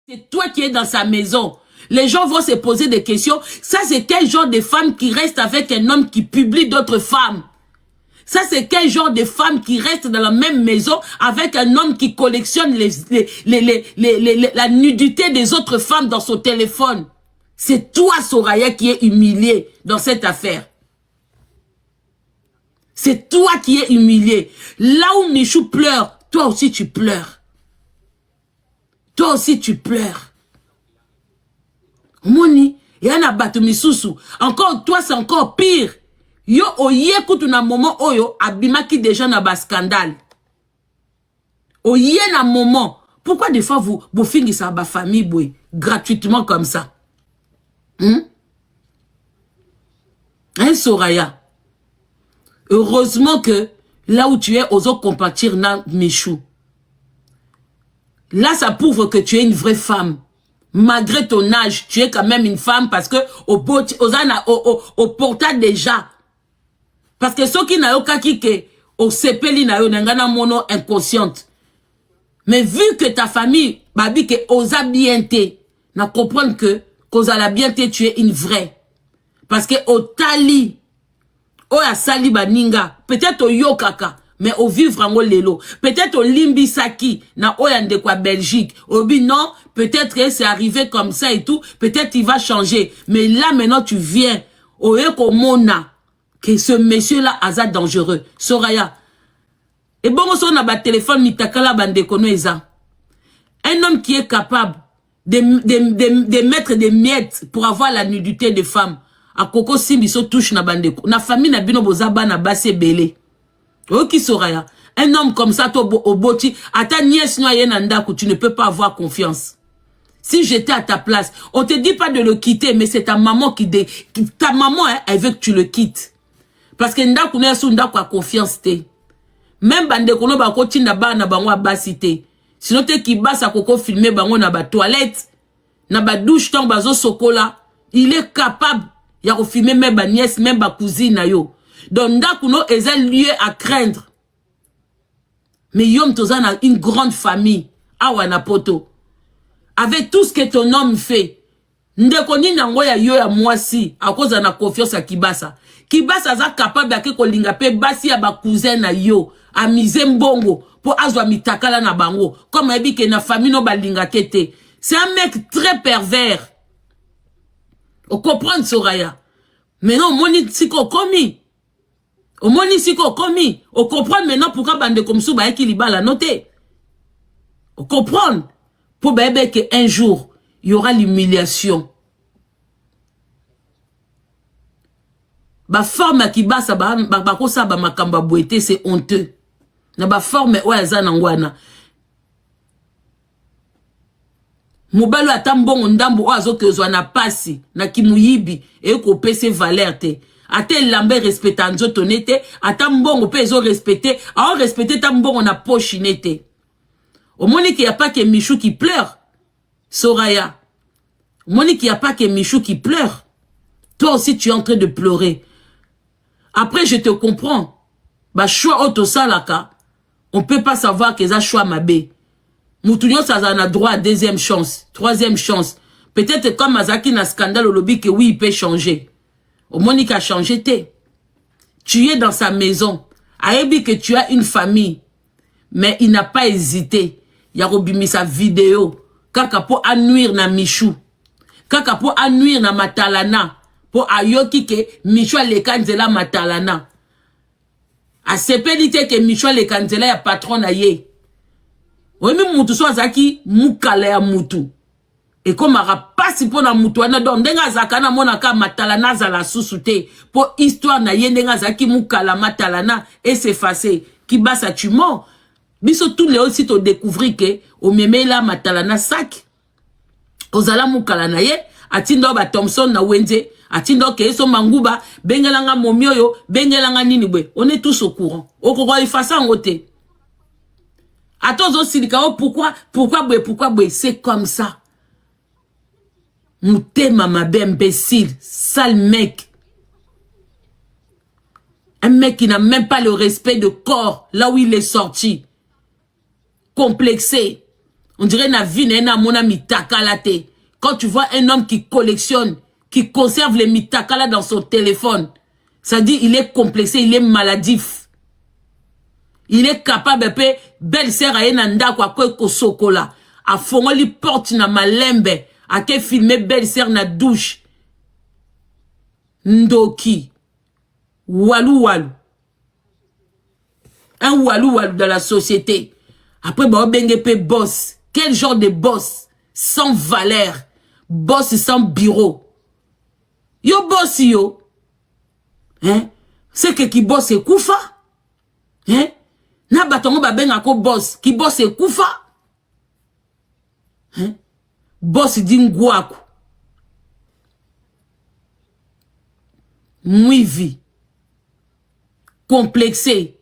C'est toi qui es dans sa maison. Les gens vont se poser des questions. Ça, c'est quel genre de femme qui reste avec un homme qui publie d'autres femmes? Ça, c'est quel genre de femme qui reste dans la même maison avec un homme qui collectionne la nudité des autres femmes dans son téléphone? C'est toi, Soraya, qui est humiliée dans cette affaire. C'est toi qui es humilié. Là où Michou pleure, toi aussi tu pleures. Toi aussi tu pleures. Moni, yana batu misusu. Encore, toi c'est encore pire. Yo oye kutu na moment oyo abimaki déjà na ba scandale. Oye na moment. Pourquoi des fois vous finissez à ba famille boy gratuitement comme ça? Hein, Soraya? Heureusement que là où tu es, osons compatir na Michou. Là, ça prouve que tu es une vraie femme. Malgré ton âge, tu es quand même une femme parce que au portail déjà. Parce que ceux qui n'ont pas quitté, au sepeli na yo n'engana mono inconsciente. Mais vu que ta famille, babi que osa bien te, na comprendre que causa la bien te, tu es une vraie. Parce que au tali, o ya sali baninga, peut-être au yokaka, mais au vivre en lelo. Peut-être au limbisaki, na oyande kwa Belgique. Obi non, peut-être que c'est arrivé comme ça et tout, peut-être il va changer. Mais là maintenant tu viens, au eko mona, que ce monsieur-là a dangereux. Soraya. Et bon, on a ba téléphone, mitakala bandekono eza. Un homme qui est capable de mettre des miettes pour avoir la nudité des femmes. A koko simbiso touche na bandeko. Na famille na bino bozaba na basse belé. Oh qui Soraya. Un homme comme ça, toi, au boti, à ta nièce noyée nandaku, tu ne peux pas avoir confiance. Si j'étais à ta place, on te dit pas de le quitter, mais c'est ta maman ta maman, hein, elle veut que tu le quittes. Parce que ndaku ne su ndaku a confiance te. Même bandeko no bako tinda ba na bango abasite. Sinon te ki basa koko filmer bango na ba toilette, na ba douche tant bazo sokola, il est capable ya ko filmer même ba nièce, même ba cousine na yo. Donc ndaku no est un lieu à craindre. Mais yom tozan a une grande famille, awa na poto. Avec tout ce que ton homme fait, ndeko ni nango ya yo ya mwasi, à cause de la confiance à Kibasa. Kibasa za capable ya ke kolinga pe basi ya ba cousin na yo, a mise mbongo, pour azwa mitakala na bango, comme ebi ke na famille no balinga kete. C'est un mec très pervers. On comprend Soraya. Mais non, moni siko komi. Au moni siko komi. On comprend maintenant pourquoi bande comme ça ba ekiliba la noter. On comprend. Pour bébé que un jour, il y aura l'humiliation. Ba forme qui basa ba kosa ba makamba boité, c'est honteux. Na ba forme oyaza nangwana. Mobalo atambongo ndambo oazo kezwa na pasi na kimuyibi e ko pese valeur te. Ate lambe respecta nzoto nete, atambongo pe ezo respecter, a respecter tambongo na poche nete. Au Monique, il n'y a pas que Michou qui pleure. Soraya. Au Monique, il n'y a pas que Michou qui pleure. Toi aussi, tu es en train de pleurer. Après, je te comprends. Bah, choix auto salaka. On ne peut pas savoir que ça choix mabé. Moutounion, ça a droit à deuxième chance, troisième chance. Peut-être comme Mazaki n'a scandale au lobby que oui, il peut changer. Au Monique a changé, tu es dans sa maison. Aébi que tu as une famille. Mais il n'a pas hésité. Il a remis sa vidéo. Kaka pour nuire na Michou. Kaka pour nuire na Matalana. Pour ayoki ke Michou le kanzela Matalana. A sepelite ke Michou le kanzela ya patron na ye. Oui, mais moutou so azaki mukale ya moutou. Et comme ara pasi pour na moutou wana don denga zakana mona ka Matalana za la sousouté. Pour histoire na ye denga zaki mukala Matalana et s'effacer. Qui basa tu mort. Biso tous les aussi to découvrir que au meme la Matalana sac ozala mukala na ye atindo ba Thompson na Wenze atindo ke so manguba bengelanga momioyo bengelanga nini bwe on est tous au courant okoko ifasa ngote atozo silika o pourquoi bwe c'est comme ça mutema mabe imbécile sale mec. Un mec qui n'a même pas le respect de corps là où il est sorti. Complexé. On dirait na vie na mona mitakala te. Quand tu vois un homme qui collectionne, qui conserve les mitakala dans son téléphone, ça dit il est complexé, il est maladif. Il est capable de belle-sœur à enanda kwa ko sokola. A fongoli porte na malembe. A ke filmer belle-sœur na douche. Ndoki. Walou walou. Un walou walou dans la société. Après, bah, bengepe boss. Quel genre de boss? Sans valeur. Boss sans bureau. Yo boss yo. Hein? C'est que qui boss est koufa. Hein? Na batongo ba benga ko boss. Qui boss est koufa. Hein? Boss dingwaku. Mouivi. Complexé.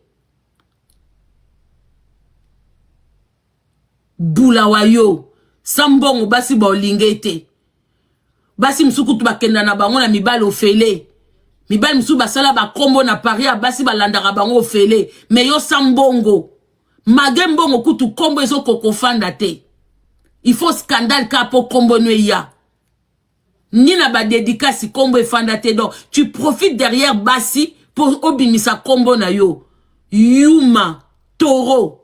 Boulawayo. Sambongo basi ba olingete. Basi msuku tu bakenda na bango na mibale ofele. Mibale msuku basala ba kombo na Paris basi balandaka bango ofele. Mais yo sambongo. Magembongo kutu kombo ezo kokofanda te. Il faut scandale kapo kombo ya. Ni na ba dédicace kombo efanda te donc tu profites derrière basi pour obimisa kombo na yo. Yuma Toro.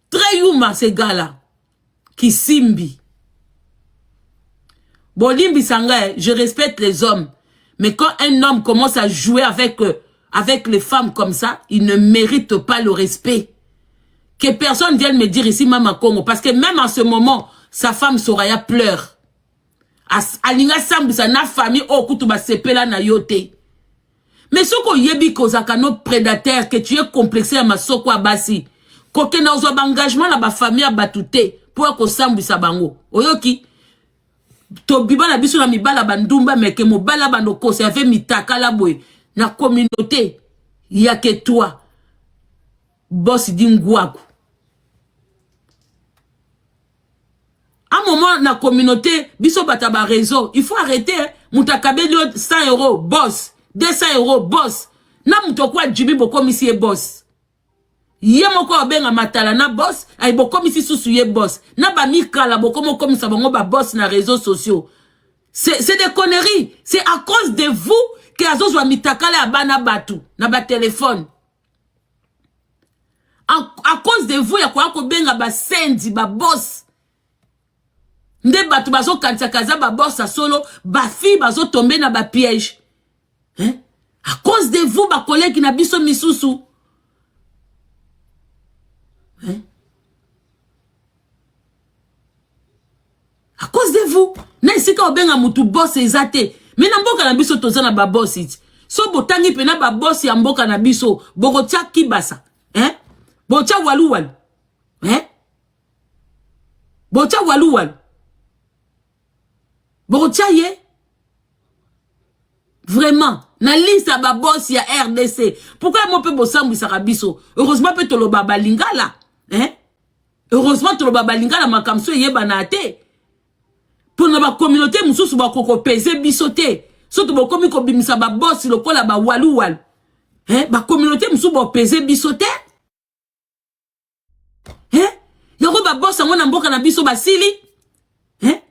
Très yuma ces gars-là. Qui simbi. Bolimbi Sanga, je respecte les hommes. Mais quand un homme commence à jouer avec les femmes comme ça, il ne mérite pas le respect. Que personne vienne me dire ici, Mama Congo. Parce que même en ce moment, sa femme Soraya pleure. Alinga Sambu, sa na famille, oh, kutuba sepela na yote. Mais ce qu'on yebi kozaka no prédateur, que tu es complexé à ma soko abasi. Koke na ozo engagement na ba famille abatute. Pour ko Sambu sa bango. Oyoki. To biba na biso na mibala bandumba meke mo bala bandoko. Se ave mitaka la boy. Na communauté. Yake toi. Boss dingwaku. À un moment, na communauté, biso bataba réseau, il faut arrêter, hein. Moutakabelio 100 €, boss. 200 €, boss. Na moutokwa djibi boko misi boss. Ye moko abenga matala na boss, ay boko misi susu ye boss. Na ba mikala boko moko misa bango ba boss na réseaux sociaux. C'est des conneries. C'est à cause de vous que azozwa mitakala abana batu na ba téléphone. À cause de vous, ya kwa benga ba sendi ba boss. Nde batu bazo kantia kaza ba boss a solo, ba fi bazo tomber na ba piège. Hein? À cause de vous, ba collègue na biso misusu. Hein? À cause de vous. Na isika obenga mutu boss ezate. Mais na mboka na biso toza na ba boss it. So botangi pe na ba boss ya mboka na biso, bokotia kibasa. Hein? Botia walu walu. Hein? Botia walu walu. Botia ye. Vraiment. Na liste à ba boss ya RDC. Pourquoi moi pe bosambu sarabiso? Heureusement pe tolo baba lingala. Hein? Heureusement tolo baba lingala makamso yeba na te. Pour na ba communauté mususu ba koko pese bisote. Soto bo komi ko bimisa ba boss lokola ba walu walu. Hein? Ba communauté mususu ba pese bisote. Hein? Yoko ba boss ngona mboka na biso basili. Hein?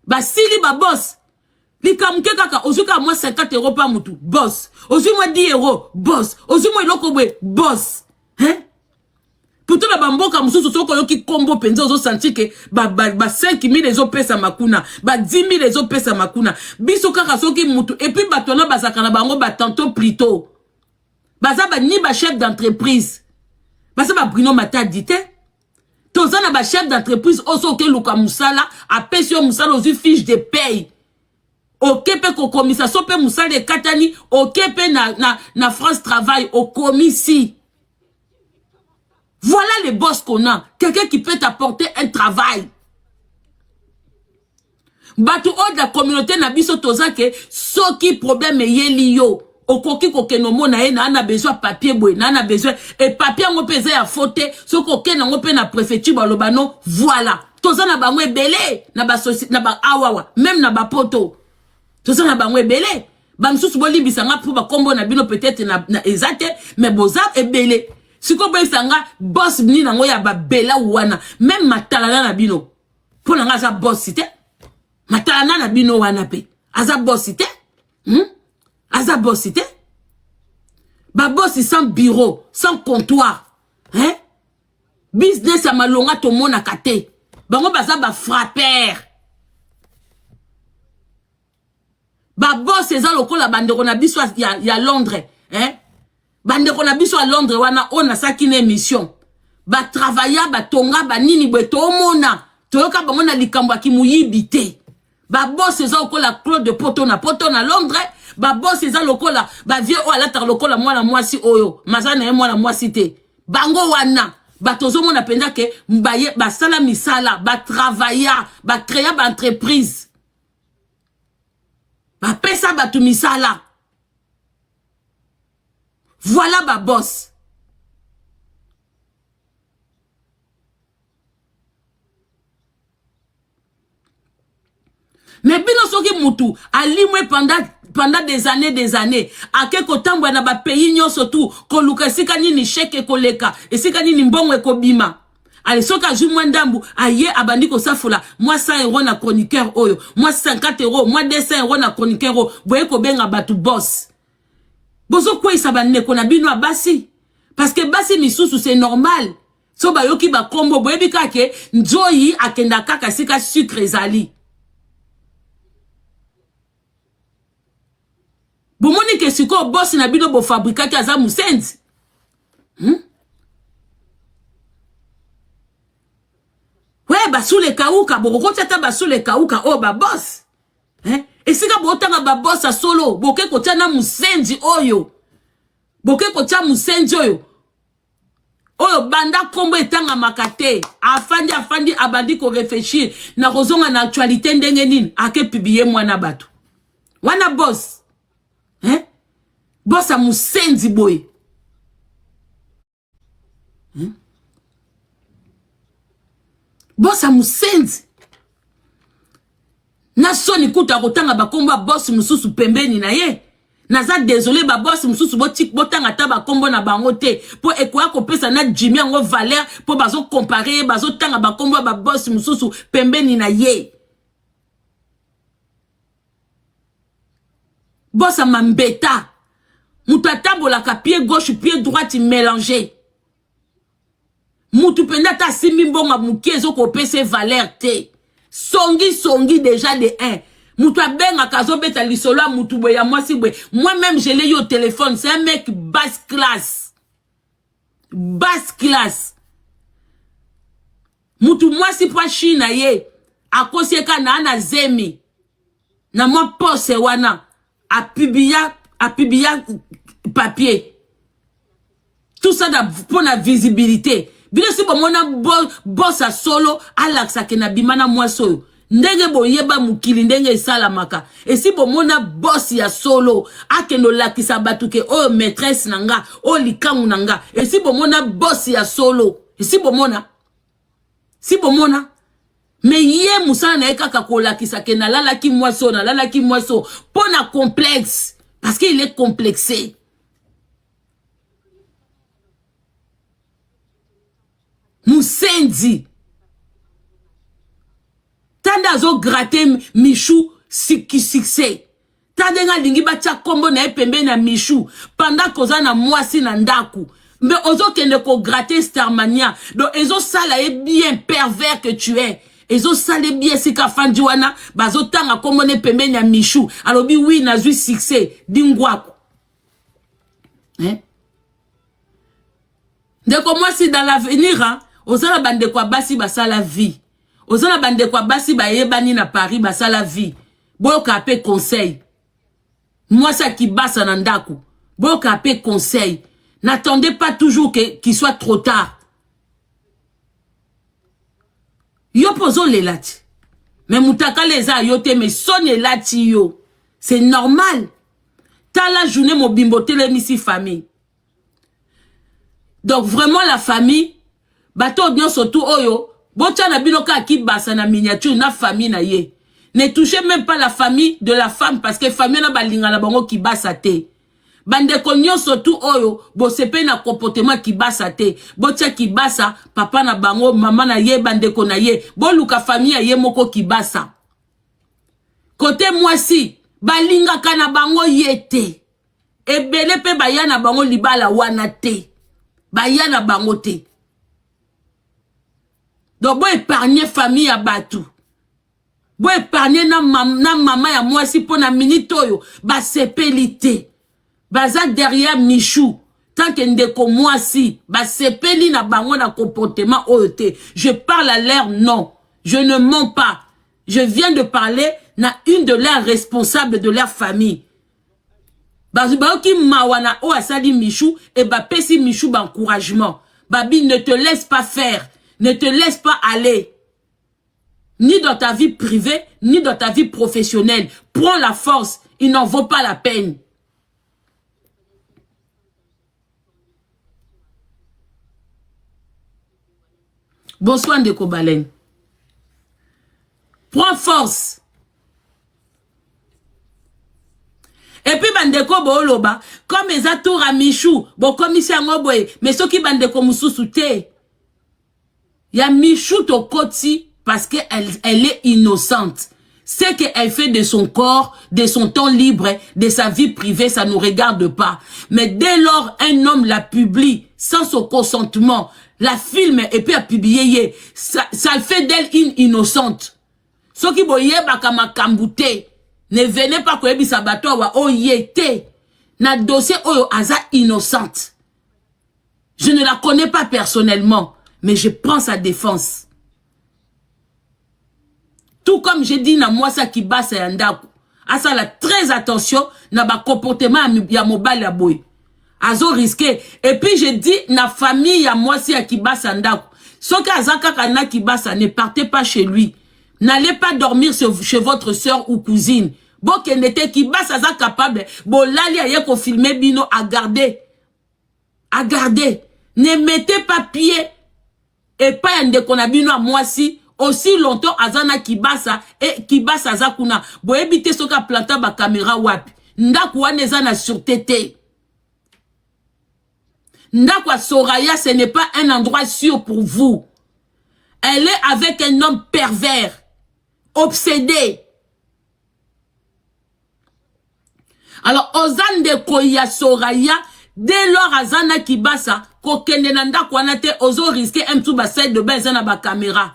Basili ba boss. Likamke kaka ozuka moi 50 € par mutu. Boss. Ozu moi 10 €. Boss. Ozu moi loko bwe. Boss. Hein? Pourtant ba mboka mususu soko yoki kombo penza ozo sentir que ba 5000 ezo pesa makuna. Ba 10000 ezo pesa makuna. Biso kaka soki mutu. Et puis batona bazaka na bango ba tantôt plus tôt. Baza ba ni ba chef d'entreprise. Baza ba Bruno Mata dite. Tozana ba chef d'entreprise oso ke luka musala a pesio musala ozu fiche de paye. Okepe ko komisa sope musala de katani okepe na France Travail au commissi. Voilà les boss qu'on a. Quelqu'un qui peut t'apporter un travail. Batu o de la communauté na biso toza ke soki problème yeli yo. Okoki kokenomo na ena ana besoin papier boy na ana besoin et papier ngo pesa ya faute so kokena ngo pe na préfecture balobano voilà toza na bango ebele na ba société na ba awawa même na ba poto toza na bango ebele ba msusu bolibisa nga pour ba kombo na bino peut-être na ezate mais boza ebele Siko boy sanga boss ni nango ya babela wana. Même matalana na bino. Pour nga za boss cité. Matalana na bino wana pe. Aza boss cité. Aza boss cité. Ba boss sans bureau, sans comptoir. Hein? Business à malonga to mona kate. Bango baza ba frapper. Ba boss eza lokola bandeko na biso ya Londres, hein? Bandeko na biso à Londres wana ona sakine émission. Ba travailler ba tonga ba nini bweto mona. Toyoka bango na likambo ki muyibite. Ba boss eza lokola Claude Poto na Londres. Ba boss eza lokola ba vieux o alata lokola mwana mwasi oyo. Mazana mwana mwasi te. Bango wana ba tozo mona penda ke mbaye ba sala misala, ba travailler, ba créer ba entreprise. Ba pesa ba tu misala. Voilà ba boss. Mais bino soki mutu alimwe pendant des années ake kotambwa na ba pays nyonso tu koluka sika nini chèque koleka esika nini mbongo ekobima ale soka jumwa ndambu aye abandi ko safula moi 100 € na chroniqueur oyo moi 50 €, moi 200 € na chroniqueur oyo boye ko benga batu boss bozo kwa isabane ko na bino abasi parce que basi misusu c'est normal so ba yoki ba kombo boye bikake njoyi akenda kaka sika sucre ezali. Bomoni ke siko boss na bino bo fabrika ki aza musenzi. Ouais, ba sous les kauka, bo tata ba sous les kauka oh ba boss. Hein? Et sika bo tanga ba boss a solo, boke ko tia na musenzi oyo. Boke ko tia musenzi oyo. Oyo banda kombo etanga makate, afandi abandi ko réfléchir na kozonga na actualité ndenge nini, ake publier mwana batu. Wana boss. Hein? Boss a musenzi boy. Hein? Boss a musenzi. Na soni kuta kotanga bakomba boss mususu pembeni na ye. Naza désolé ba boss mususu botanga ta bakombo na bango te. Po ekoya kopesa na Jimmy ango valeur po bazo comparer bazo tanga bakombo ba boss mususu pembeni na ye. Boss a mambeta. Mutatambola ka pied gauche, pied droite mélangé. Mutu penda ta simi mbonga mukezo ko pese valeur te. Songi déjà de 1. Mutu abenga kazo beta lisolo mutu boya mwasi bwe. Moi-même je l'ai eu au téléphone, c'est un mec basse classe. Basse classe. Mutu mwasi pa china ye. Akosieka na ana zemi. Na mwa pose wana. A publier papier. Tout ça pour la visibilité. Bien si bon mona boss a solo alaxa ke na bimana mwaso. Ndenge bo yeba mukili ndenge salamaka. Et si bon mona boss ya solo akeno lakisa batuke o maîtresse nanga o likamu nanga. Et si bon mona boss ya solo. Et si bon mona mais yé moussa na ekaka kolakisa ke na lalaki mwaso pona complexe parce qu'il est complexé. Musenzi tanda zo gratter Michou siki succès tanda nga lingi batia kombo na pembe na Michou pendant koza na mwasi na ndaku mais ozo kende ko gratter Starmania donc ezo sala e bien pervers que tu es. Ezo sale bien sika fandi wana bazo tanga komone pembeni ya Michou alobi oui nazui succès dingwako. Hein? Ndeko moi si dans l'avenir hein, ozala bande kwa basi basala vie. Ozala bande kwa basi ba yebani na Paris basala vie. Boyoka pe conseil. Moi ça qui basa na ndaku. Boyoka pe conseil. N'attendez pas toujours qu'il soit trop tard. Yo pozo le lati. Mais moutaka les a yote mais son le lati yo. C'est normal. T'as la journée mo bimbo télémisi famille. Donc vraiment la famille, bato bien surtout oyo, bocha na binoka ki basa na miniature na famille na ye. Ne touchez même pas la famille de la femme parce que famille na balinga na bango ki basa te. Bandeko nyonso tu oyo, bo sepe na comportement ki basa te. Bo tia ki basa, papa na bango, mama na ye, bandeko na ye. Bo luka famille ye moko ki basa. Côté mwasi, balinga kana bango yete. Ebele pe baya na bango libala wana te. Baya na bango te. Donc bo épargner famille ya batu. Bo épargner na mama ya mwasi po na minute oyo, ba sepeli te. Baza derrière Michou. Tant que ndeko mwasi, ba sepeli na bango na comportement oyo te. Je parle à l'air, non. Je ne mens pas. Je viens de parler na une de leurs responsables de leur famille. Bazubaoki mawana o asali Michou et ba pesi Michou ba encouragement. Babi, ne te laisse pas faire. Ne te laisse pas aller. Ni dans ta vie privée, ni dans ta vie professionnelle. Prends la force. Il n'en vaut pas la peine. Bonsoir Ndeko Baleine. Prends force. Et puis bandeko booloba, comme les atours à Michou, bon commissaire ngoboye, mais ceux qui bandeko mususu te. Ya Michou to koti parce qu'elle est innocente. Ce qu'elle fait de son corps, de son temps libre, de sa vie privée, ça ne nous regarde pas. Mais dès lors, un homme la publie sans son consentement, la filme et puis a publié, ça fait d'elle une innocente. Ce qui boye bakama kambute, ne venez pas que ebi sabato wa oyete. Na dossier oyo aza innocente. Je ne la connais pas personnellement, mais je prends sa défense. Tout comme j'ai dit na mwasa ki basa ya ndako. Asa la très attention na ba comportement ya mobile ya boy. Azo risqué. Et puis j'ai dit na famille ya mwasi ya ki basa ndako. Soki azaka kana ki basa, ne partez pas chez lui. N'allez pas dormir chez votre soeur ou cousine. Bon qu'elle n'était qui basa aza capable. Bon lali aye ko filmer bino à garder. À garder. Ne mettez pas pied. Et pas yande konabino à mwasi. Aussi longtemps azana kibasa et kibasa azakuna bo ebite soka planta ba caméra wapi ndaku waneza na sûreté te. Ndaku à Soraya, ce n'est pas un endroit sûr pour vous. Elle est avec un homme pervers, obsédé. Alors ozan de koya Soraya, dès lors azana kibasa kokende na ndaku wana te ozo risquer un tout bassin de bain na ba caméra.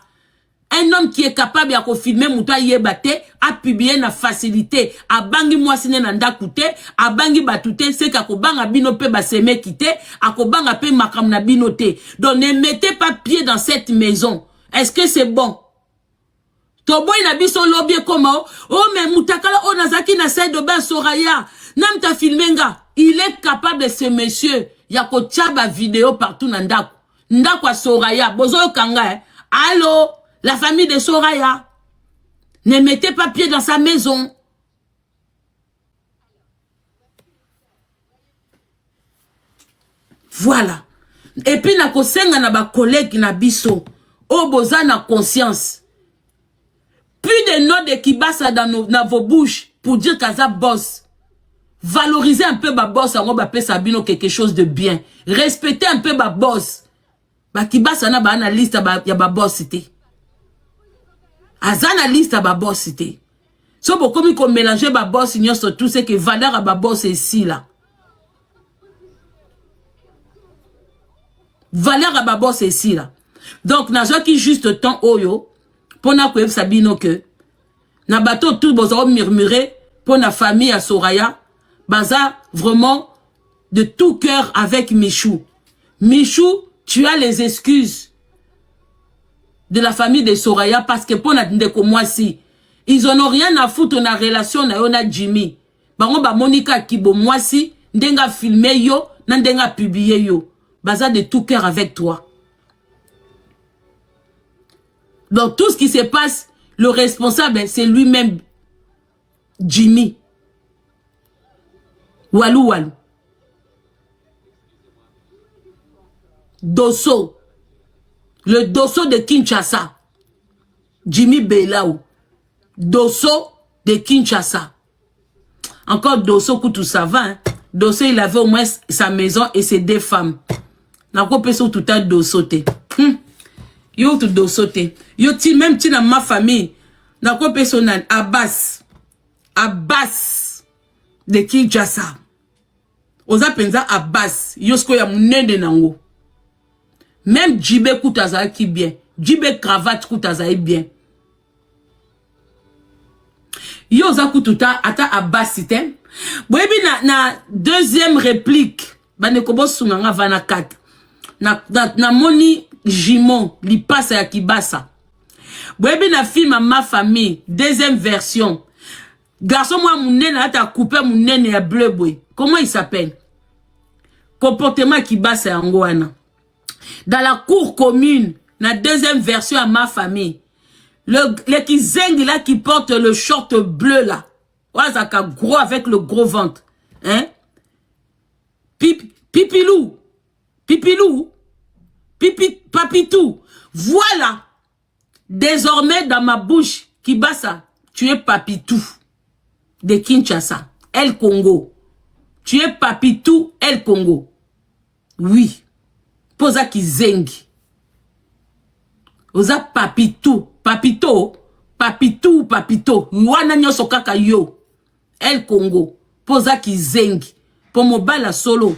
Un homme qui est capable de filmer mouta yebate a publié na facilité a bangi mwasine na ndakute a bangi batute c'est ka ko banga bino pe ba seme kite a ko banga pe makam na bino te. Donc ne mettez pas pied dans cette maison. Est-ce que c'est bon? Toboy na biso lobby comment? Oh mais mutakala onazaki na salle de bain Soraya nam ta filmenga. Il est capable de ce monsieur ya ko tchaba vidéo partout na ndako. Ndako Soraya bozo kanga hein? Allô? La famille de Soraya. Ne mettez pas pied dans sa maison. Voilà. Et puis, na kosenga na ba collègue na biso. O boza na conscience. Plus de noms de kibasa dans vos bouches pour dire qu'aza boss. Valorisez un peu ba boss. On va appeler Sabino quelque chose de bien. Respectez un peu ba boss. Ba kibasa na ba analyste ya ba boss c'était. Azana liste à babos cité. So beaucoup comme mélanger babos ignon surtout c'est que valeur à babos ici là. Valeur à babos ici là. Donc na jo qui juste temps oyo pour na ko sabino que na bateau tout bozo murmurer pour na famille à Soraya baza vraiment de tout cœur avec Michou. Michou, tu as les excuses de la famille de Soraya parce que pour ndeko mwasi ils en ont rien à foutre na relation na yo na Jimmy bango ba Monica Kibo mwasi ndenga filmer yo na ndenga publier yo baza de tout cœur avec toi. Donc tout ce qui se passe le responsable c'est lui-même Jimmy Walou Walou Dosso. Le Dosso de Kinshasa. Jimmy Belaou. Dosso de Kinshasa. Encore Dosso que tout ça va. Hein? Dossier, il avait au moins sa maison et ses 2 femmes. Nako peso tout à dosote. Yo tout dosote. Yo ti même ti dans ma famille. Nako peso nan Abbas. Abbas de Kinshasa. Oza penza Abbas. Yo sko ya munende nango. Même Djibé Koutaza qui bien. Djibé cravate Koutaza bien. Yo za kututa ata Abbas sitem. Boyebi na deuxième réplique. Bane kobo sunganga vana 4. Na moni Jimon li passe ya Kibasa. Boyebi na film à ma famille. Deuxième version. Garçon moi mounene ata coupé mounene ya bleu boy. Comment il s'appelle? Comportement Kibasa ya ngwana. Dans la cour commune, la deuxième version à ma famille, le Kizeng là qui porte le short bleu là, Wazaka gros avec le gros ventre, hein? Pipilou, Papitou, voilà. Désormais dans ma bouche, Kibasa, tu es Papitou de Kinshasa, El Congo. Tu es Papitou, El Congo. Oui. Posa Kizengi. Oza Papito. Wana nyoso kaka yo. El Congo. Posa Kizengi. Pour mobala solo.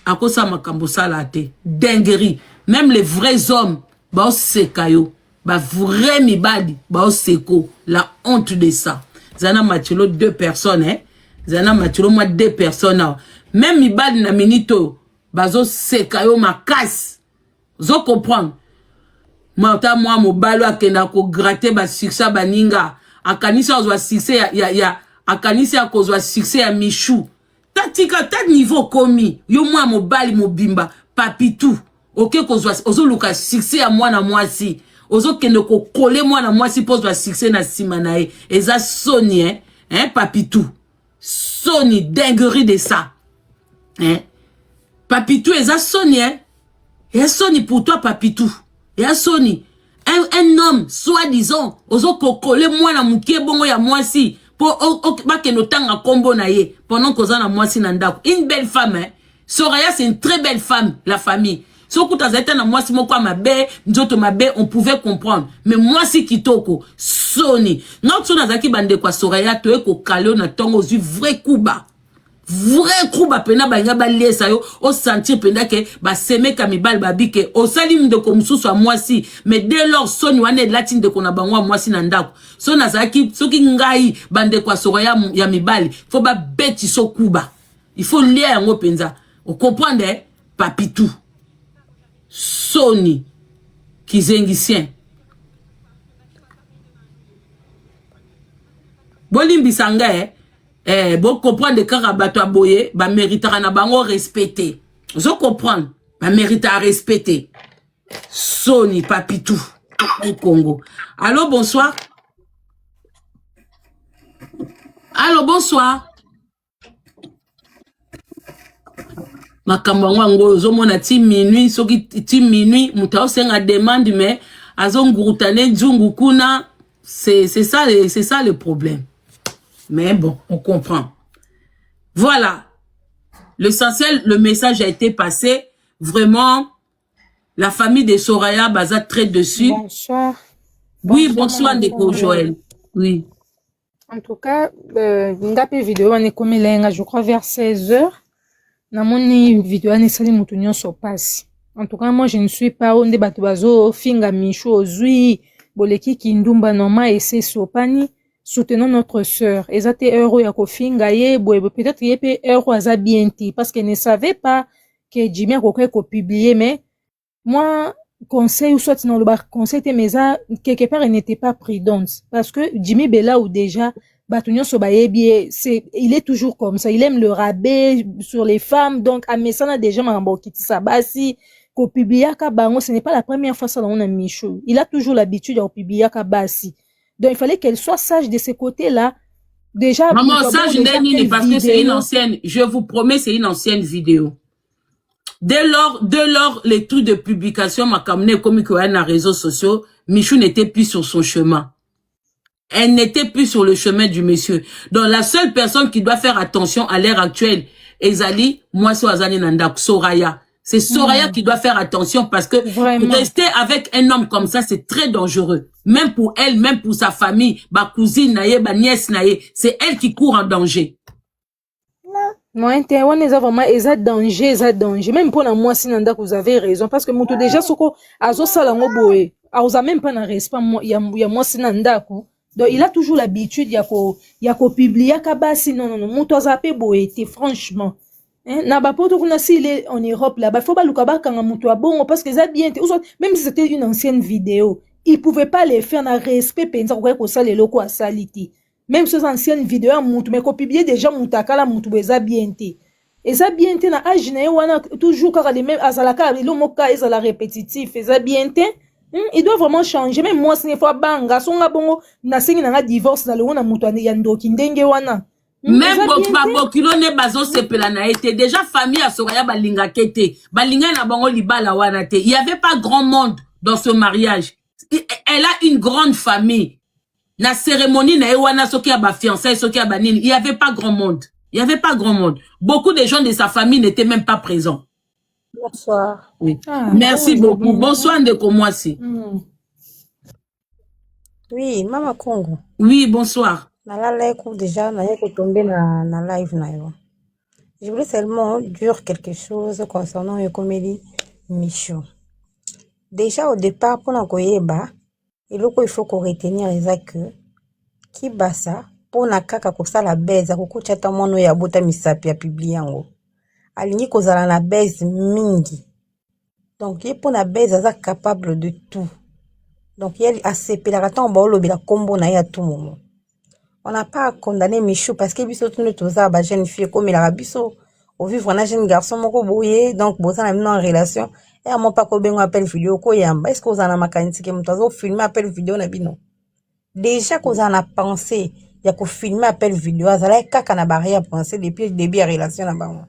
Akosa makambo salate. Denguerie. Même les vrais hommes. Ba sekayo. Ba vrai mibadi. Ba seko. La honte de ça. Zana Matilo 2 personnes, hein. Zana Matilo moi 2 personnes. Même mibadi na minito. Bazo sekayo makas. Zo comprendre. Mata moi mobalo akenda ko gratter ba succès baninga. Akanisa ozwa succès ya akanisa kozwa succès ya Michou. Tatika ta niveau komi. Yo moi mobali mobimba Papitou. OK kozwa ozo luka succès ya mwana mwasi. Ozo kende ko coller mwana mwasi pozwa succès na sima na e. Eza Sony hein Papitou. Sony dinguerie de ça. Hein? Papitou, eza Sony, hein? Et Sony pour toi, Papitou. Et Sony. Un homme, soi-disant, ozo kokole moi na mukie bongo ya mwasi. Pour que no tanga combo na ye. Pendant qu'on a mwasi na ndako. Une belle femme, hein? Soraya, c'est une très belle femme, la famille. Si on a été na mwasi moko mabe, nzoto mabe, on pouvait comprendre. Mais mwasi kitoko, Sony. Non, tu n'as zaki bande kwa Soraya, tu es ko kalo na tongo zu vrai kuba. Vrai coup ba pena ba ngaba lesa yo o sentir penda ke ba seme kamibal ba bike o salim de ko mususu mwasi mais dès lors Sony wane latine de ko na bangwa mwasi na ndako so nazaki soki ngai bande kwa Soraya ya mibali faut ba beti so kuba il faut lire yango penza o comprendre Papitou Sony Kizengicien Bolimbi sanga bon comprendre que Rabato Aboye, bah méritera na bango respecter. Vous comprendre, bah méritera respecter. Sony Papitou au Congo. Allô, bonsoir. Allô, bonsoir. Makambango zo mona ti minuit, soki ti minuit, mutao senga demande mais azongurutane dzungu kuna, c'est ça le problème. Mais bon, on comprend. Voilà. L'essentiel, le message a été passé. Vraiment, la famille de Soraya Baza très dessus. Bonsoir. Oui, bonsoir, Ndeko Joël. Oui. En tout cas, ngapi vidéo on est comme lenga, je crois vers 16h. Na moni vidéo on est sali mutunyo so passe. En tout cas, moi je ne suis pas onde batu bazo finga micho ozui boleki kindumba normal et c'est sopani. Soutenons notre sœur. Ezate euro ya kofinga ye boye peut-être yepe euro aza bienti parce qu'elle ne savait pas que Jimmy a ko publier mais moi conseil ou soit dans le bar conseil mais ça quelque part elle n'était pas prudente parce que Jimmy Bella ou déjà batunyo so bayebi c'est il est toujours comme ça il aime le rabais sur les femmes donc à mesana déjà mambo kitisa basi ko publier ka bango ce n'est pas la première fois ça on a Michou il a toujours l'habitude de publier ka basi. Donc, il fallait qu'elle soit sage de ce côté-là. Déjà, maman, sage parce que c'est une ancienne, je vous promets, c'est une ancienne vidéo. Dès lors, les trucs de publication m'a amené comme il y a les réseaux sociaux, Michou n'était plus sur son chemin. Elle n'était plus sur le chemin du monsieur. Donc, la seule personne qui doit faire attention à l'ère actuelle, ezali moi so azani nanda Soraya. C'est Soraya qui doit faire attention parce que rester avec un homme comme ça, c'est très dangereux. Même pour elle, même pour sa famille, ba cousine naye, ba nièce naye, c'est elle qui court en danger. Moi, on est vraiment, danger. Même pour moi, si vous avez raison, parce que moi, déjà, ce qu'on a boé, a même pas de respect, il y a moi, si donc, il a toujours l'habitude, il y a publier, non, moi, boé, franchement. Na ba poto kuna si il est en Europe là, faut pas le kaba kanga mutu bon parce que ça bien même si c'était une ancienne vidéo, il pouvait pas les faire na respect penza ko ça les loko à saliti. Même ces anciennes vidéos mutu mais ko publier déjà mutakala mutu beza bien té. Et ça bien té na âge na wana toujours kaka les mêmes azalaka lo moka ezala répétitif, et ça bien té. Il doit vraiment changer même moi ce n'est pas banga songa bongo na sengi na divorce na le wana mutu ya ndoki ndenge wana. Même bokilo ne bazo sepela na été déjà famille à Soraya balinga kete balinga na bango libala wana te. Il y avait pas grand monde dans ce mariage. Elle a une grande famille. Na cérémonie na wana soki ya ba fiançailles soki ya banini, il y avait pas grand monde. Il y avait pas grand monde. Beaucoup de gens de sa famille n'étaient même pas présents. Bonsoir. Oui. Merci beaucoup. Bonsoir Ndeko Mwasi. Oui, Mama Congo. Oui, bonsoir. Déjà, tombé na live na yo. Je voulais seulement dire quelque chose concernant une comédie Michou. Déjà au départ pour nakoyeba, il faut qu'on retenir que qui basa pour na kaka ko sala beza ko kuchata mono ya bota misapi ya publier yango. Alingi ko zala na base mingi. Donc il pour na beza za capable de tout. Donc il a sepela tant ba lobela kombo na ya tout moment. On n'a pas condamné Michou parce que biso tout notre ba jeune fille comme il a biso au vivre un jeune garçon moko boye donc boza na maintenant en relation et à mon pas ko bengo appel vidéo ko yamba est-ce que vous en a makanisi ke mutazo filmer appel vidéo na bino déjà que vous en a pensé ya ko filmer appel vidéo azala kaka na barrière penser depuis le début de relation na bango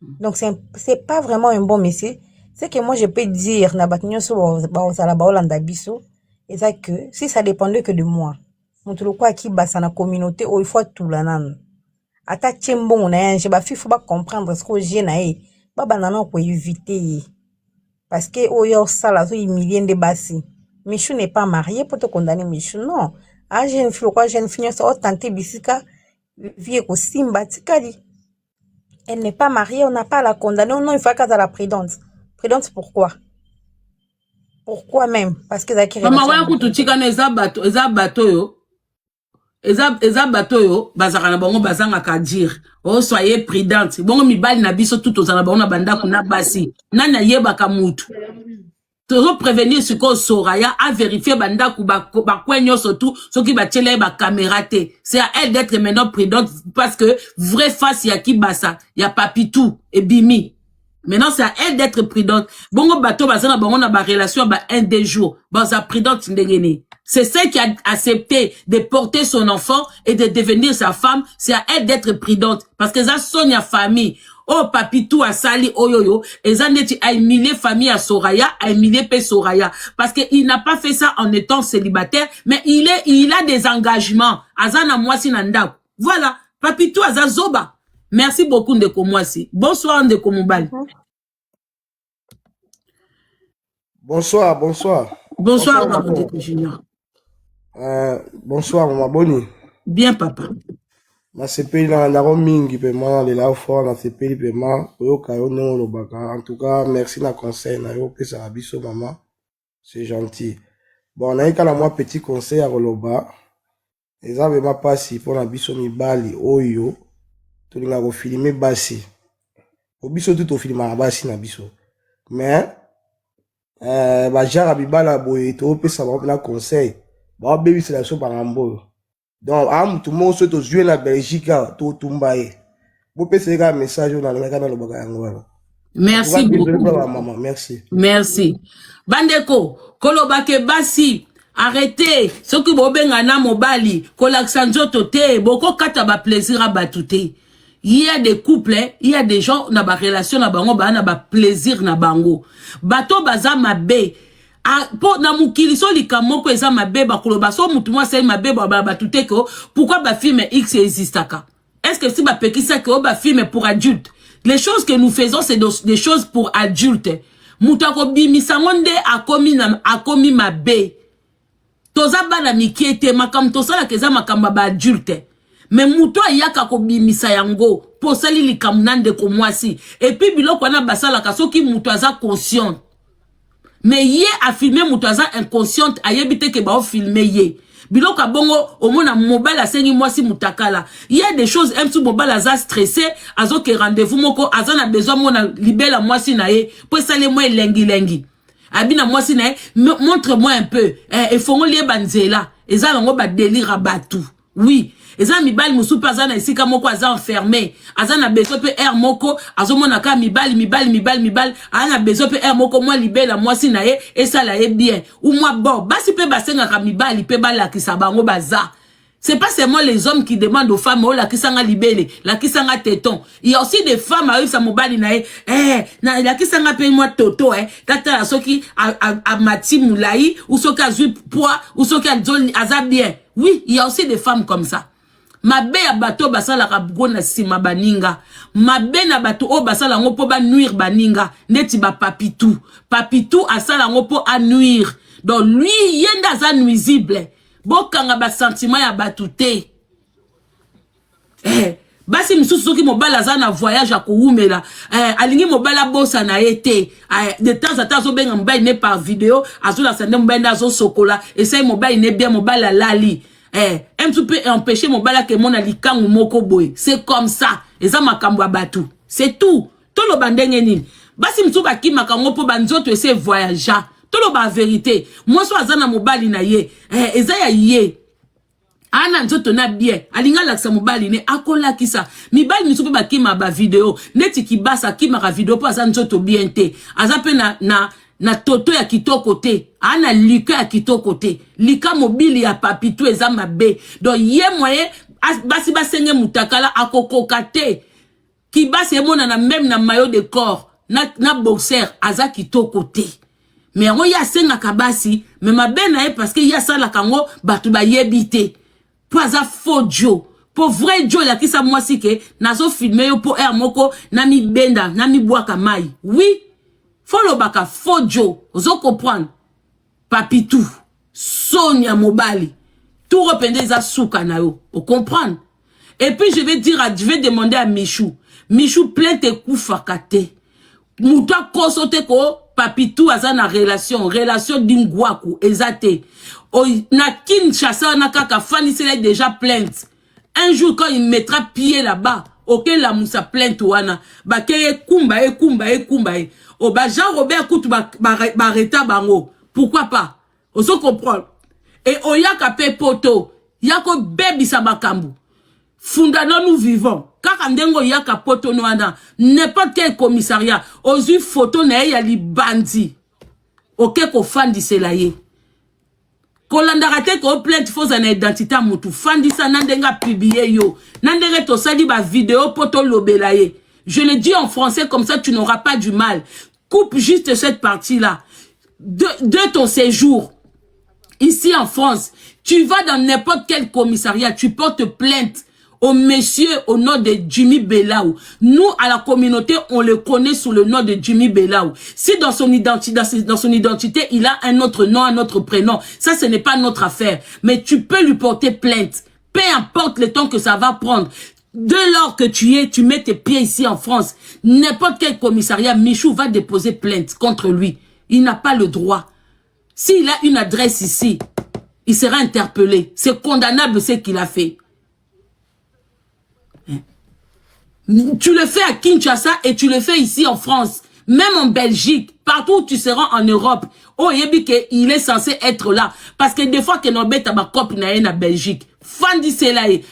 donc c'est pas vraiment un bon métier. C'est que moi je peux dire na batinyo so ba osala ba olanda biso et ça que si ça dépendait que de moi mutu kwa ki basa na communauté o il faut tout la nan ata tchembon na yanje ba fi faut pas comprendre ce que j'ai na e baba nana ko éviter parce que o yo sala so humilier de basi. Michou n'est pas marié pour te condamner Michou non a jeune fille quoi jeune fille ça o tenter bisika vie ko simba tikali elle n'est pas mariée on n'a pas à la condamner non il faut qu'à la prudence pourquoi même parce que ça qui maman wa kututika na eza bato yo eza bato yo bazaka na bango bazanga ka dire oh soyez prudente bongo mibali na biso tout ozana bango na bandako na basi nana yebaka mutu tozo prévenir ce que Soraya a vérifié bandako ba kwenyo surtout soki ba tchele ba caméra te c'est à elle d'être maintenant prudente parce que vrai face ya ki basa ya papitou et bimi. Maintenant, c'est à elle d'être prudente. Bongo bateau, bazana, bongo na ba relation, ba un des jours. Baza prudente, ndengene. C'est celle qui a accepté de porter son enfant et de devenir sa femme. C'est à elle d'être prudente. Parce que ça sonne à famille. Oh, papitou a sali, oh yo yo. Et ça n'est a humilié famille à Soraya, a humilié pe Soraya. Parce que il n'a pas fait ça en étant célibataire, mais il a des engagements. Azana mwasi nanda. Voilà. Papitou aza zoba. Merci beaucoup Ndeko Mwasi. Bonsoir Ndeko Mubali. Bonsoir. Bonsoir Ndeko Junior. Bonsoir Maman Boni. Bien papa. Na sepeli na mingi paiement les la fort na sepeli paiement oyo kayo non lobaka. En tout cas, merci na conseil na yo pesa biso maman. C'est gentil. Bon, na yeka la moi petit conseil à Roloba. Eza vraiment passi pour na biso mibali oyo. Tolinga ko filmer basi. Ko biso tout au filmer basi na biso. Mais ba jara bibala boye to pesa ba na conseil. Ba baby c'est la so par ambo. Donc tout le monde se to jouer na Belgique to tumbaye. Bo pesa ka message na linga na lobaka yango. Merci beaucoup. Maman, merci. Merci. Bandeko, kolobake basi. Arrêtez. Ce que vous avez na mobali, kolaksanjo tote, boko kata ba plaisir à batute. Il y a des couples, il y a des gens na ba relation na bango ba na ba plaisir na bango. Bato baza mabe. Po na mukili so likamoko eza mabe ba koloba so mutu mwa se mabe ba batute ko pourquoi ba film X existaka? Est-ce que si ba pekisa ko ba film pour adultes? Les choses que nous faisons, c'est des choses pour adultes. Moutako bimisangonde a commis ma bé. Toza bana mikiete makam tosala keza makamba ba adulte. Mais mouto yaka ko bimisa yango posali likamnande ko mwasi. Et puis biloko na basala kasoki mouto aza conscient. Mais yé a filmé mouto aza inconsciente ayebite ke ba o filmer yé. Biloko bongo omona mobile asengi mwasi mutakala. Il y a des choses M sou mobile aza stressé azo ke rendez-vous moko azana besoin mona libela mwasi na ye po sale moi lengi. Abina mwasi na ye montre-moi un peu. Et fongo lié banzela. Eza longo ba délire abatu. Oui. Eza mibali musupa azana isika moko aza enfermé. Azana besoin pe air moko azomona ka mibali. Ana besoin pe air moko moi libela mwasi na ye et ça la ye bien. Ou moi bon, basi pe basenga ka mibali pe bala kisabango baza. C'est pas seulement les hommes qui demandent aux femmes, oh, la kisanga libele, la kisanga téton. Il y a aussi des femmes à eux, ça mobali nae, la kisanga paye moi toto, tata la soki a mati moulaï, ou soki a zui poids, ou soki a zoli bien. Oui, il y a aussi des femmes comme ça. Ma bé a bateau basala kabgona sima baninga. Ma bé na bateau o basala ngopo ba nuire baninga. Neti ba papitou. Papitou asala ngopo a nuire. Donc lui, yenda za nuisible. Bokanga ba sentiment ya batouté. Basi misusu ki mobala za na voyage a koumela. Alingi mobala bossa na été. De temps en temps zo benga mobile ne par vidéo, azola sende mobile na zo sokola, essaye mobile ne bien mobile lali. Tu peux empêcher mon bala que mon alikangu moko boy. C'est comme ça. Et ça makambo batou. C'est tout. Tout le bandenge ni. Basi mtuba ki makango po banzoto ese voyager. Tout le ba vérité. Moi so azana mobali na ye. Eza ya ye. Ana nzoto na bien. Alinga laksa mobali ne akola kisa. Mibali misupe ba ki ma ba video. Neti ki basa ki ma video po azana nzoto bien te. Azape na toto ya kitoko te. Ana lika ya kitoko te. Lika mobile ya papitou eza mabe. Donc ye moye basi basenge mutakala akokoka te. Ki basi emona na même na maillot de corps. Na boxer aza kitoko te. Mais on ya senga kabasi. Mais mabe na ye parce que ya sala kango batu ba yebite. Po aza faux Joe. Po vrai Joe la kisa mwasi ke. Nazo filme yo po air moko. Na mi benda. Na mi boaka mai. Oui. Follow baka faux Joe. Ozo comprendre. Papitou. Sonia mobali. Tout repende za souka na yo. Vous comprendre? Et puis je vais demander à Michou. Michou plein te kou fakate. Mouta konsote ko Papitou aza na relation d'ingwaku ezate. Na Kinshasa na kaka Fanny c'est déjà plainte. Un jour quand il mettra pied là-bas, ok la moussa plainte wana. Ba keye kumba. O ba Jean Robert Koutou ba reta bango. Pourquoi pas? On se comprend. Et oyaka pe poto, yako bebi sa makambu. Fundano nous vivons. Kaka ndengo yaka poto noana, n'importe quel commissariat, ozu photo na ya li bandi. Ok ko fandi selaye. Kolandarate ko plainte fausse na identité mutu. Fandi sa nandenga publier yo. Nandenge to sali ba vidéo poto lobelaye. Je le dis en français comme ça tu n'auras pas du mal. Coupe juste cette partie-là. De ton séjour. Ici en France, tu vas dans n'importe quel commissariat, tu portes plainte au monsieur au nom de Jimmy Belaou. Nous, à la communauté, on le connaît sous le nom de Jimmy Belaou. Si dans son identité, il a un autre nom, un autre prénom, ça, ce n'est pas notre affaire. Mais tu peux lui porter plainte. Peu importe le temps que ça va prendre. Dès lors que tu mets tes pieds ici en France, n'importe quel commissariat, Michou va déposer plainte contre lui. Il n'a pas le droit. S'il a une adresse ici, il sera interpellé. C'est condamnable ce qu'il a fait. Tu le fais à Kinshasa et tu le fais ici en France. Même en Belgique, partout où tu seras en Europe. Oh, il est censé être là. Parce que des fois, que nous avons ma copine en Belgique. Fandi Selaye.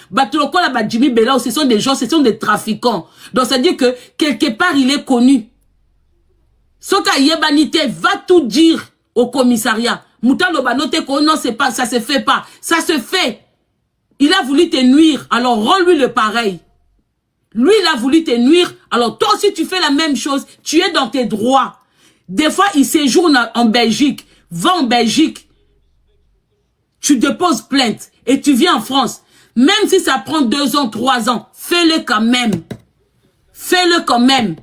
Jimmy Belaou, ce sont des gens, ce sont des trafiquants. Donc, ça veut dire que quelque part, il est connu. Soka Yebanite va tout dire au commissariat. Moutalo Banote, non, c'est pas, ça se fait pas. Ça se fait. Il a voulu te nuire. Alors, rends-lui le pareil. Lui, il a voulu te nuire. Alors, toi aussi, tu fais la même chose. Tu es dans tes droits. Des fois, il séjourne en Belgique. Va en Belgique. Tu déposes plainte. Et tu viens en France. Même si ça prend 2 ans, 3 ans, fais-le quand même. Fais-le quand même.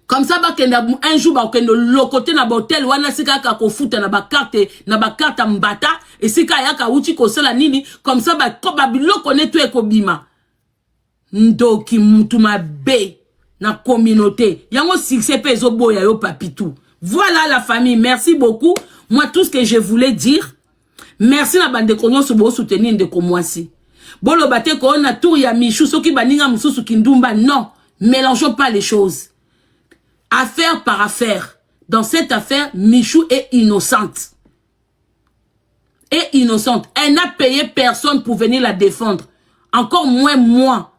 Comme ça, un jour, le côté na botel, wana sika kako futa na ba carte mbata, et sika yaka uchi kosala nini, comme ça, bilo connaît tout ekobima. Ndoki mutuma be, na communauté. Yango succès peso boya yo papitou. Voilà la famille, merci beaucoup. Moi, tout ce que je voulais dire, merci na bande konyo sobo soutenir ndeko mwasi. Bolo bate ko na tour ya Michou, soki baninga mususu kindumba, non, mélangeons pas les choses. Affaire par affaire. Dans cette affaire, Michou est innocente. Est innocente. Elle n'a payé personne pour venir la défendre. Encore moins moi.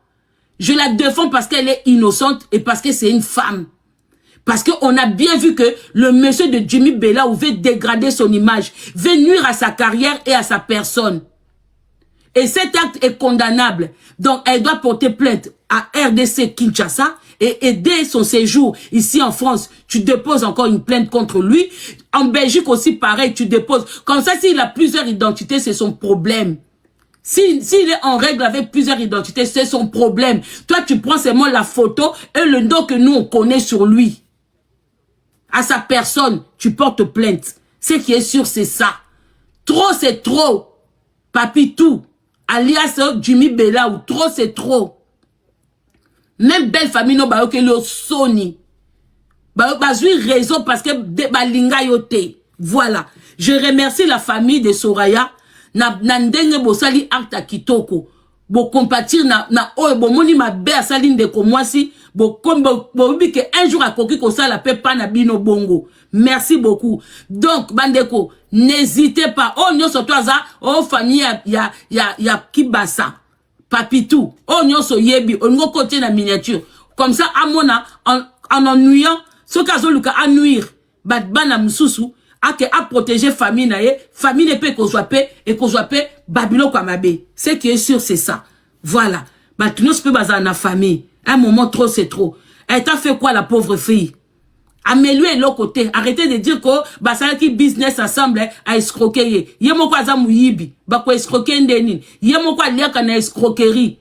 Je la défends parce qu'elle est innocente et parce que c'est une femme. Parce qu'on a bien vu que le monsieur de Jimmy Bella veut dégrader son image, veut nuire à sa carrière et à sa personne. Et cet acte est condamnable. Donc, elle doit porter plainte à RDC Kinshasa et aider son séjour ici en France. Tu déposes encore une plainte contre lui. En Belgique aussi, pareil, tu déposes. Comme ça, s'il a plusieurs identités, c'est son problème. S'il est en règle avec plusieurs identités, c'est son problème. Toi, tu prends seulement la photo et le nom que nous, on connaît sur lui. À sa personne, tu portes plainte. Ce qui est sûr, c'est ça. Trop, c'est trop. Papitou, alias Jimmy Bella, ou trop, c'est trop. Même belle famille, no ba yoke lo soni. Ba raison parce que ba linga yote. Voilà. Je remercie la famille de Soraya. Na ndenge bo sali acte kitoko. Bo compatir na oe bo moni ma be sali ndeko mwasi. Bo bi que un jour a koki ko sala pe pa na bino bongo. Merci beaucoup. Donc bandeko, n'hésitez pas. Oh nyoso toaza, oh famille ya Kibasa. Papitou, oh nyonso yebi, on go côté na miniature. Comme ça, amona, en ennuyant, ce cas luka annuire, bana msusu, a protéger famille nae, famille ne peut qu'on soit et qu'on soit babilo kwamabe. Ce qui est sûr, c'est ça. Voilà. Maintenant, je peux baser na famille. Un moment trop, c'est trop. Elle t'a fait quoi, la pauvre fille? Améliorer l'autre côté. Arrêtez de dire que ça qui business ensemble à escroquer. Yemo kwa za muyibi. Ba ko escroquer ndeni. Yemo kwa liaka na escroquerie.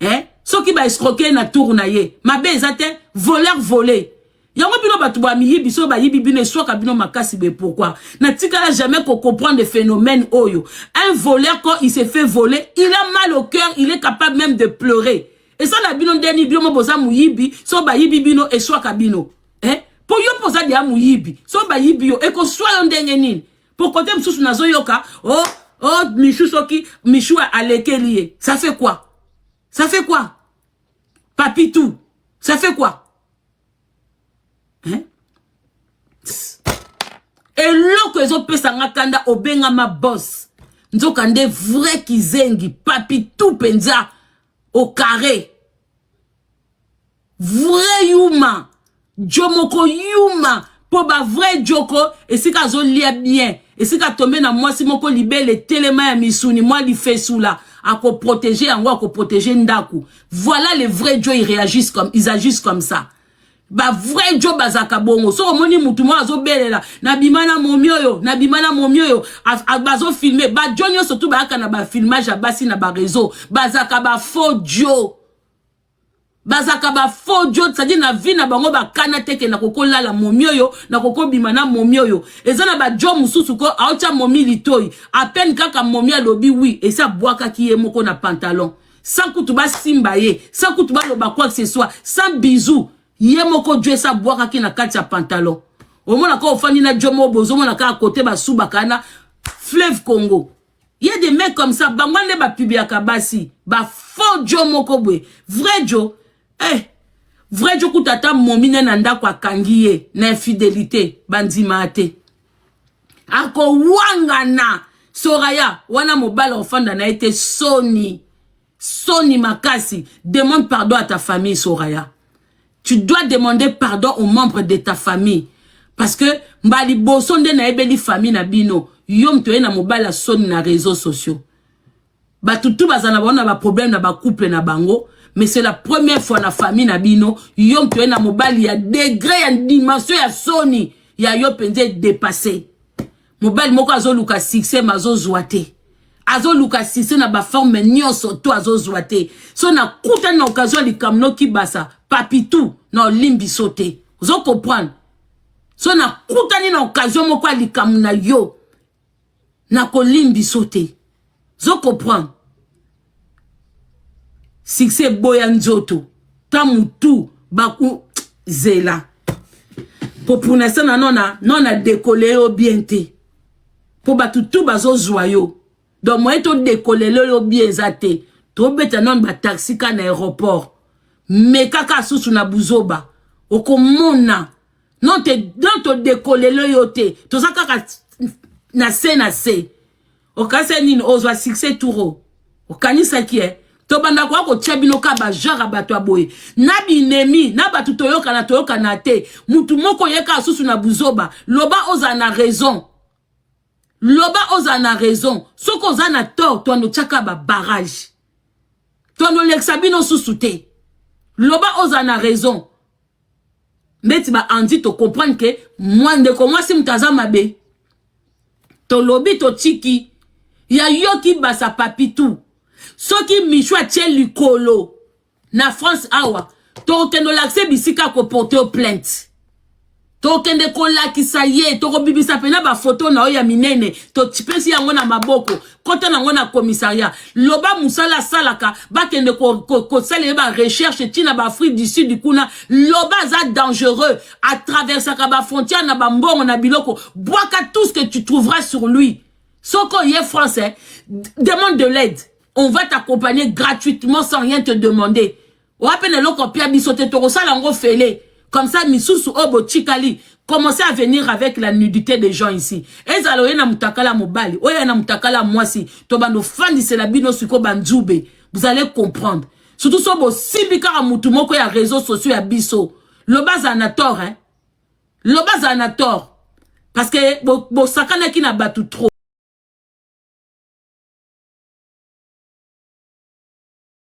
Hein? So qui ba escroquer na tour na ye. Mabe ezate voleur volé. Yango bino batu ba miyibi so ba yibi bino so ka bino makasi be pourquoi? Na tika jamais qu'on comprend des phénomènes oyo. Un voleur quand il s'est fait voler, il a mal au cœur, il est capable même de pleurer. Et ça la bino ndeni bino mo boza muyibi, so ba yibi bino et so ka bino. Hein? Pour yo posa dia muyibi so ba yibi yo e ko soyo ndenge nini pour côté msusu nazo yoka Michou soki Michou a lekelie ça fait quoi Papitou ça fait quoi hein et loko ezo pesa ngakanda obenga ma boss nzoka nde vrai kizengi Papitou penza au carré vrai humain Jomoko yuma po ba vrai joko et si ka zo lia bien et si ka tomber na moi si moko libele telema ya misuni moi li fait sous là à ko protéger en ko protéger ndaku voilà les vrais jo ils agissent comme ça ba vrai jo bazaka bongo so moni mutu mo azo belela na bimana momioyo bazo filmer ba jonyo surtout ba kana ba filmage ya basi na ba réseau bazaka ba faux jo bazaka ba faux jo c'est-à-dire na vie na bango ba kana teke na kokola la momioyo na kokobima na momioyo ezana ba jo mususu ko aocha momi litoi à peine kaka momia lobi oui et ça boaka ki ye moko na pantalon sans kutuba simba ye sans kutuba loba quoi que ce soit sans bisous ye moko jo ça boaka ki na kati ya pantalon au moins ko fani na jo mo bozo mo na ka côté ba suba kana fleuve Congo. Il y a des mecs comme ça bangwane ba pubia kabasi ba faux jo moko bwe vrai jo. Vrai jo kutata momine nanda kwa kangiye na infidélité bandima ate ako wangana Soraya wana mobile enfanda na été Sony makasi demande pardon à ta famille Soraya tu dois demander pardon aux membres de ta famille parce que mbali bosonde na ebeli famille na bino yom to na mobile Sony na réseaux sociaux ba tutu bazana bona ba problème na ba couple na bango. Mais c'est la première fois na famille na bino yom tu na mobile ya degré ya dimension ya Sony ya yo penze dépassé mobile moko azoluka succès mazo zoate azo luka sise na ba forme nyonso to azo zwate so na kuta na occasion likamno ki basa papitou na limbi sote zo comprendre so na kuta ni na occasion moko likamna yo na ko limbi sote zo comprendre succès boya nzoto tamutu baku zela pour l'instant non a décollé au bien te pour batu tout bazo joyeux donc moi to décoller le bien zate to beta non ba taxi ka na aéroport mais kaka susu na buzoba okomona non te décoller le yote to za kaka na se okase nini ozwa succès touro okanisa ki to banda kwa ko tchabino ka ba genre bato aboye na binemi na batu toyoka na te mutu moko yeka susu na buzoba loba oza na raison soko oza na tort to no tchaka ba barrage to no lexabino susu te loba oza na raison mbeti ba andi to comprendre que moi ndeko moi si mutaza mabe to lobi to tiki ya yoki basa papitou soki michwa tche likolo na France awa to kendo l'accès bisika ko porter plainte to kende ko lakisa ye to ko bibisa pena ba photo na oya minene to tipesi yango na maboko kota na ngona commissariat loba musala salaka ba kende ko sale ba recherche tina ba Afrique du Sud kuna loba za dangereux à traverser ba frontière na ba mbongo na biloko boaka tout ce que tu trouveras sur lui soko ye français demande de l'aide. On va t'accompagner gratuitement sans rien te demander. Comme ça, misusu obo chikali. Commencez à venir avec la nudité des gens ici. Vous allez comprendre. Surtout si vous avez des réseaux sociaux à biso. Le bas en a tort, hein. Le bas en a tort. Parce que vous sakana qui n'a battu trop.